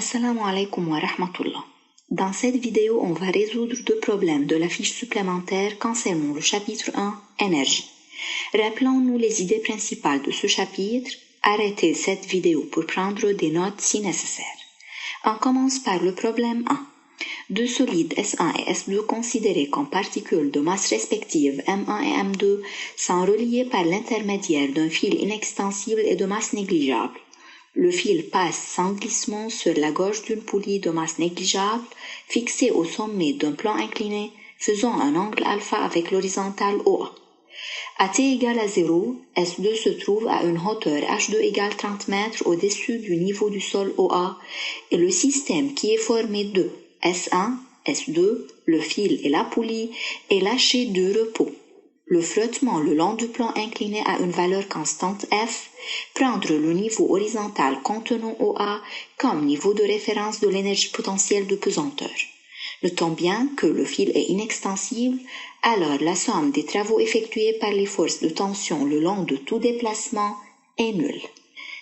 Assalamu alaikum wa rahmatullah. Dans cette vidéo, on va résoudre deux problèmes de la fiche supplémentaire concernant le chapitre 1, énergie. Rappelons-nous les idées principales de ce chapitre. Arrêtez cette vidéo pour prendre des notes si nécessaire. On commence par le problème 1. Deux solides S1 et S2 considérés comme particules de masse respective M1 et M2 sont reliés par l'intermédiaire d'un fil inextensible et de masse négligeable. Le fil passe sans glissement sur la gauche d'une poulie de masse négligeable fixée au sommet d'un plan incliné faisant un angle alpha avec l'horizontale OA. À t égale à 0, S2 se trouve à une hauteur H2 égale 30 mètres au-dessus du niveau du sol OA et le système qui est formé de S1, S2, le fil et la poulie est lâché du repos. Le frottement le long du plan incliné à une valeur constante F, prendre le niveau horizontal contenant OA comme niveau de référence de l'énergie potentielle de pesanteur. Notons bien que le fil est inextensible, alors la somme des travaux effectués par les forces de tension le long de tout déplacement est nulle.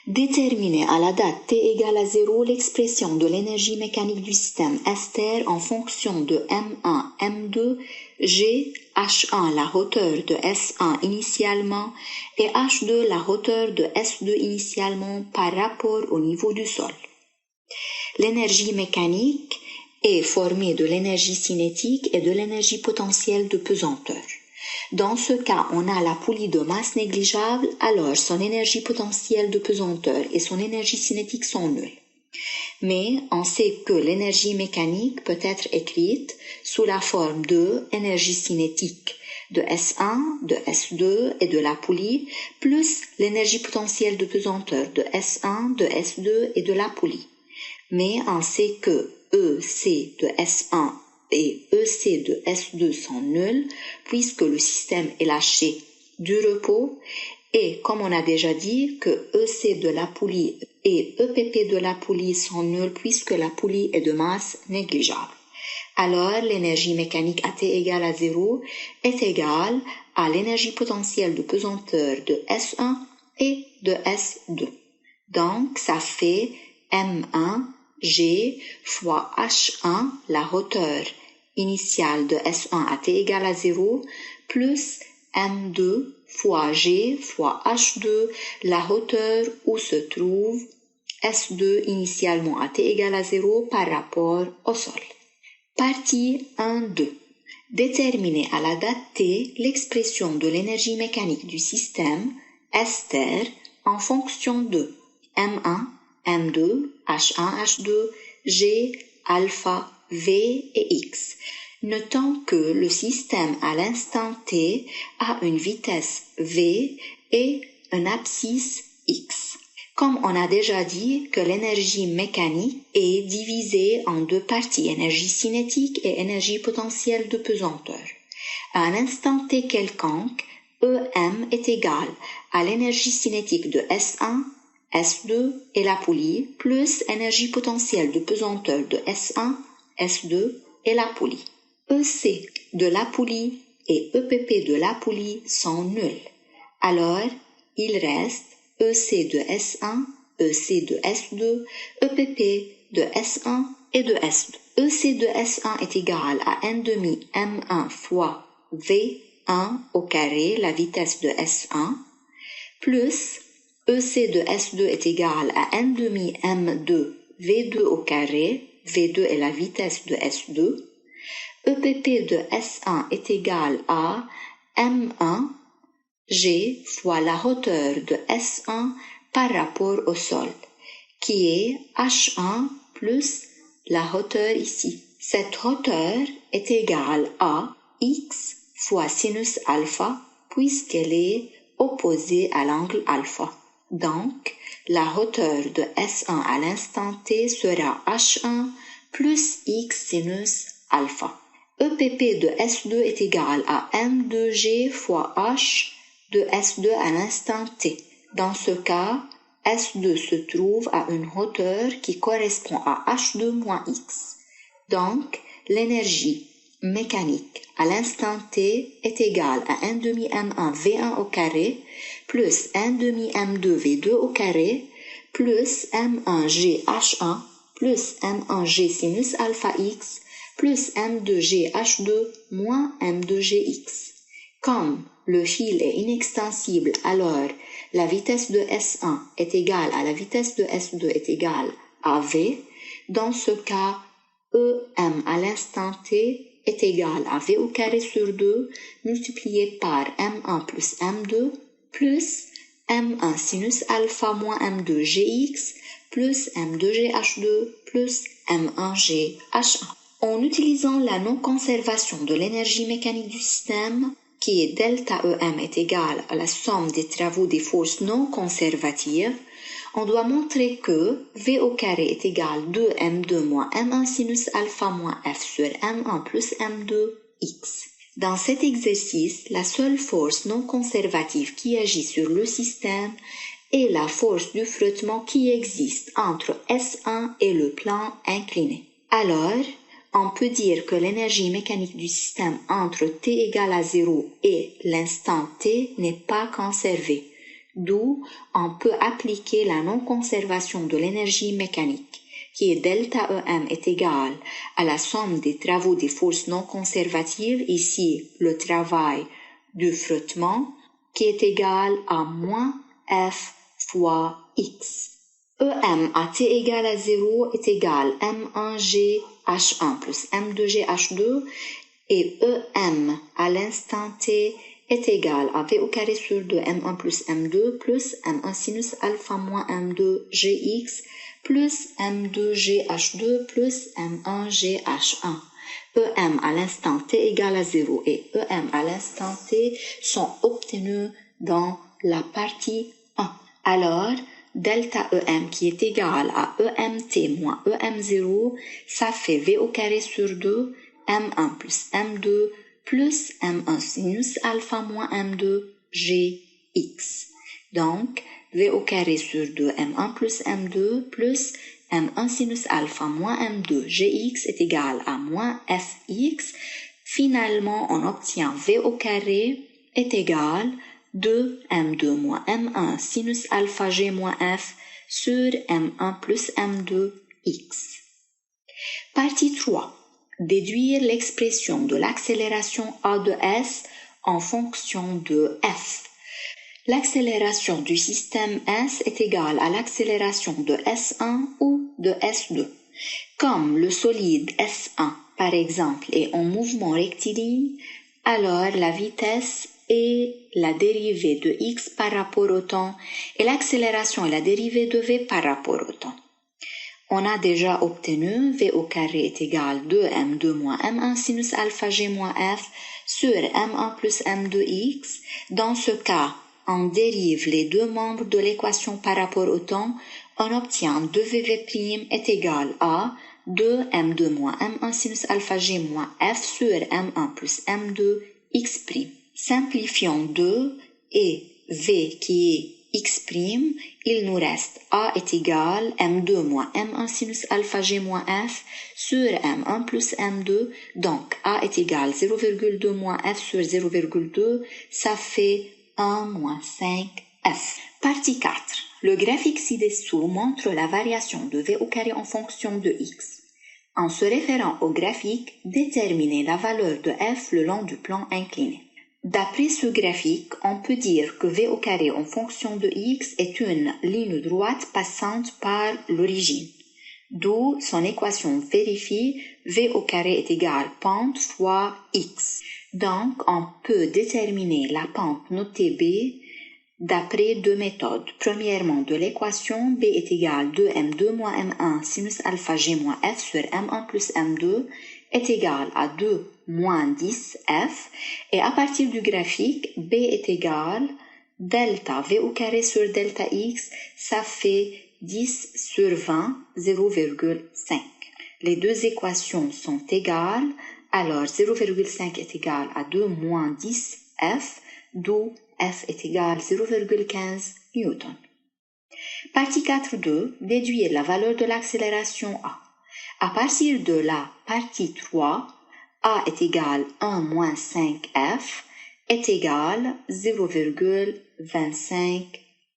Déterminer à la date t égale à 0 l'expression de l'énergie mécanique du système S-terre en fonction de M1, M2, G, H1 la hauteur de S1 initialement et H2 la hauteur de S2 initialement par rapport au niveau du sol. L'énergie mécanique est formée de l'énergie cinétique et de l'énergie potentielle de pesanteur. Dans ce cas, on a la poulie de masse négligeable, alors son énergie potentielle de pesanteur et son énergie cinétique sont nulles. Mais on sait que l'énergie mécanique peut être écrite sous la forme de énergie cinétique de S1, de S2 et de la poulie, plus l'énergie potentielle de pesanteur de S1, de S2 et de la poulie. Mais on sait que EC de S1 et EC de S2 sont nuls puisque le système est lâché du repos et comme on a déjà dit que EC de la poulie et EPP de la poulie sont nuls puisque la poulie est de masse négligeable. Alors l'énergie mécanique à t égale à 0 est égale à l'énergie potentielle de pesanteur de S1 et de S2. Donc ça fait M1 G fois H1, la hauteur initiale de S1 à t égale à 0, plus M2 fois G fois H2, la hauteur où se trouve S2 initialement à t égale à 0 par rapport au sol. Partie 1-2. Déterminer à la date t l'expression de l'énergie mécanique du système S-terre en fonction de M1, M2, H1, H2, G, alpha, V et X. Notons que le système à l'instant T a une vitesse V et un abscisse X. Comme on a déjà dit que l'énergie mécanique est divisée en deux parties, énergie cinétique et énergie potentielle de pesanteur. À un instant T quelconque, EM est égal à l'énergie cinétique de S1, S2 et la poulie, plus énergie potentielle de pesanteur de S1, S2 et la poulie. EC de la poulie et EPP de la poulie sont nuls. Alors, il reste EC de S1, EC de S2, EPP de S1 et de S2. EC de S1 est égal à n demi M1 fois V1 au carré, la vitesse de S1, plus EC de S2 est égal à n demi M2 V2 au carré, V2 est la vitesse de S2, EPP de S1 est égal à M1 G fois la hauteur de S1 par rapport au sol, qui est H1 plus la hauteur ici. Cette hauteur est égale à X fois sinus alpha puisqu'elle est opposée à l'angle alpha. Donc, la hauteur de S1 à l'instant T sera H1 plus X sinus alpha. EPP de S2 est égal à M2G fois H de S2 à l'instant T. Dans ce cas, S2 se trouve à une hauteur qui correspond à H2 moins X. Donc, l'énergie mécanique à l'instant T est égale à n demi M1 V1 au carré plus n demi M2 V2 au carré plus M1 G H1 plus M1G sinus alpha x plus M2G H2 moins M2GX. Comme le fil est inextensible, alors la vitesse de S1 est égale à la vitesse de S2 est égale à V. Dans ce cas, EM à l'instant T est égal à V au carré sur 2 multiplié par M1 plus M2 plus M1 sinus alpha moins M2 Gx plus M2 GH2 plus M1 GH1. En utilisant la non-conservation de l'énergie mécanique du système, qui est delta EM est égal à la somme des travaux des forces non conservatives, on doit montrer que V au carré est égal à 2M2 moins M1 sinus alpha moins F sur M1 plus M2X. Dans cet exercice, la seule force non conservative qui agit sur le système est la force du frottement qui existe entre S1 et le plan incliné. Alors, on peut dire que l'énergie mécanique du système entre t égale à 0 et l'instant t n'est pas conservée, d'où on peut appliquer la non-conservation de l'énergie mécanique, qui est delta EM est égal à la somme des travaux des forces non conservatives, ici le travail du frottement, qui est égal à moins F fois X. EM à t égale à 0 est égal à M1G H1 plus M2G H2 et EM à l'instant t est égal à V au carré sur 2 M1 plus M2 plus M1 sinus alpha moins M2 Gx plus M2 GH2 plus M1 GH1. EM à l'instant t égale à 0 et EM à l'instant t sont obtenus dans la partie 1. Alors, delta EM qui est égal à EMT moins EM0, ça fait V au carré sur 2, M1 plus M2 plus M1 sinus alpha moins M2 Gx. Donc, V au carré sur 2, M1 plus M2 plus M1 sinus alpha moins M2 Gx est égal à moins Fx. Finalement, on obtient V au carré est égal 2 M2 moins M1 sinus alpha G moins F sur M1 plus M2 X. Partie 3. Déduire l'expression de l'accélération A de S en fonction de F. L'accélération du système S est égale à l'accélération de S1 ou de S2. Comme le solide S1, par exemple, est en mouvement rectiligne, alors la vitesse est la dérivée de x par rapport au temps et l'accélération est la dérivée de v par rapport au temps. On a déjà obtenu v au carré est égal à 2m2 moins m1 sinus alpha g moins f sur m1 plus m2x. Dans ce cas, on dérive les deux membres de l'équation par rapport au temps, on obtient 2vv' est égal à 2m2 moins m1 sinus alpha g moins f sur m1 plus m2x'. Simplifions 2 et v qui est x', il nous reste a est égal m2 moins m1 sinus alpha g moins f sur m1 plus m2, donc a est égal 0,2 moins f sur 0,2, ça fait 1 moins 5f. Partie 4. Le graphique ci-dessous montre la variation de v au carré en fonction de x. En se référant au graphique, déterminez la valeur de f le long du plan incliné. D'après ce graphique, on peut dire que v au carré en fonction de x est une ligne droite passante par l'origine, d'où son équation vérifie v au carré est égal pente fois x. Donc, on peut déterminer la pente notée b d'après deux méthodes. Premièrement, de l'équation b est égal 2m2 moins m1 sinus alpha g moins f sur m1 plus m2 est égal à 2 moins 10f, et à partir du graphique, b est égal delta v au carré sur delta x, ça fait 10 sur 20, 0,5. Les deux équations sont égales, alors 0,5 est égal à 2 moins 10f, d'où f est égal à 0,15 newton. Partie 4.2, déduire la valeur de l'accélération A. À partir de la partie 3, A est égal à 1 moins 5f est égal à 0,25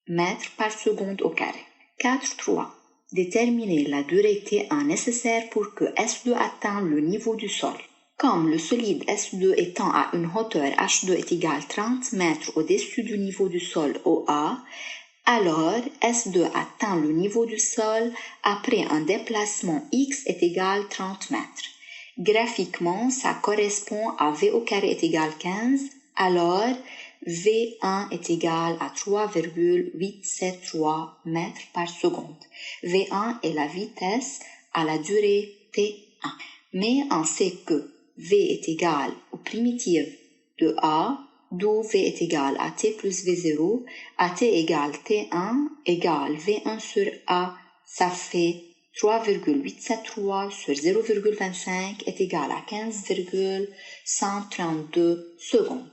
mètres par seconde au carré. 4.3. Déterminer la durée T1 nécessaire pour que S2 atteigne le niveau du sol. Comme le solide S2 étant à une hauteur H2 est égale 30 mètres au-dessus du niveau du sol OA, alors S2 atteint le niveau du sol après un déplacement X est égal 30 mètres. Graphiquement, ça correspond à V au carré est égal 15, alors V1 est égal à 3,873 mètres par seconde. V1 est la vitesse à la durée T1. Mais on sait que V est égal aux primitives de A, d'où V est égal à T plus V0, à T égale T1 égale V1 sur A, ça fait 3,873 sur 0,25 est égal à 15,132 secondes.